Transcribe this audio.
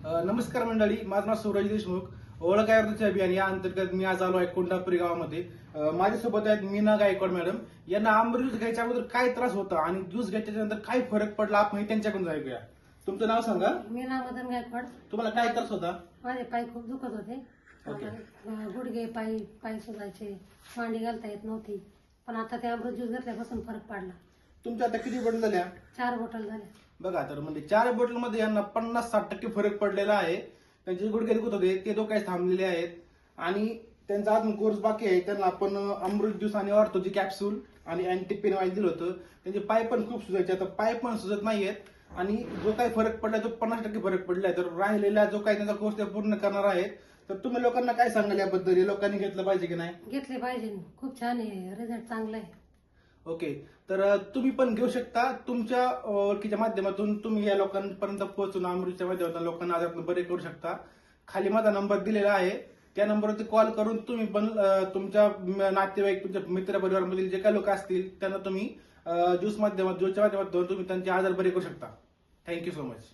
नमस्कार मंडळी, माझं नाव सूरज देशमुख. ओळख आयुर्वेदाचे अभियान या अंतर्गत मी आज आलो आहे कोंढापुरी गावामध्ये. माझ्यासोबत आहेत मीना गायकवाड मॅडम. यांना आंबट ज्यूस घ्यायच्या अगोदर काय त्रास होता आणि ज्यूस घ्यायच्या नंतर काय फरक पडला आपण हे त्यांच्याकडून ऐकूया. तुमचं नाव सांगा. मीना मदन गायकवाड. तुम्हाला काय त्रास होता? माझे पाय खूप दुखत होते. ओके. गुडघे पाय सुजायचे, मांडी घालता येत नव्हती. पण आता ते अमृत ज्यूस घेतल्यापासून फरक पडला. तुमच्या आता किती बॉटल झाल्या? 4 बॉटल झाल्या. बघा, तर म्हणजे 4 बॉटल मध्ये यांना 50-60% फरक पडलेला आहे. त्यांचे गुडघे दुखत होते ते काही थांबलेले आहेत आणि त्यांचा अजून कोर्स बाकी आहे. त्यांना आपण अमृत ज्यूस आणि ऑर्थोजी कॅप्सूल आणि अँटीपेन ऑइल दिलं होतं. त्यांचे पाय पण खूप सुजायचे, आता पाय पण सुजत नाहीयेत आणि जो काही फरक पडलाय तो 50% फरक पडलाय. तर राहिलेला जो काही त्यांचा कोर्स ते पूर्ण करणार आहेत. तर तुम्ही लोकांना काय सांगाल याबद्दल? लोकांनी घेतलं पाहिजे की नाही? घेतले पाहिजे, खूप छान आहे, रिझल्ट चांगला आहे. ओके, तर तुम्ही पण घेऊ शकता. तुमच्या ओळखीच्या माध्यमातून तुम्ही या लोकांपर्यंत पोहोचून अमृतच्या माध्यमातून लोकांना आजारातून बरे करू शकता. खाली माझा नंबर दिलेला आहे, त्या नंबरवरती कॉल करून तुम्ही पण तुमच्या नातेवाईक, तुमच्या मित्र परिवारामधील जे काही लोक असतील त्यांना तुम्ही ज्यूसच्या माध्यमातून तुम्ही त्यांचे आजार बरे करू शकता. Thank you so much.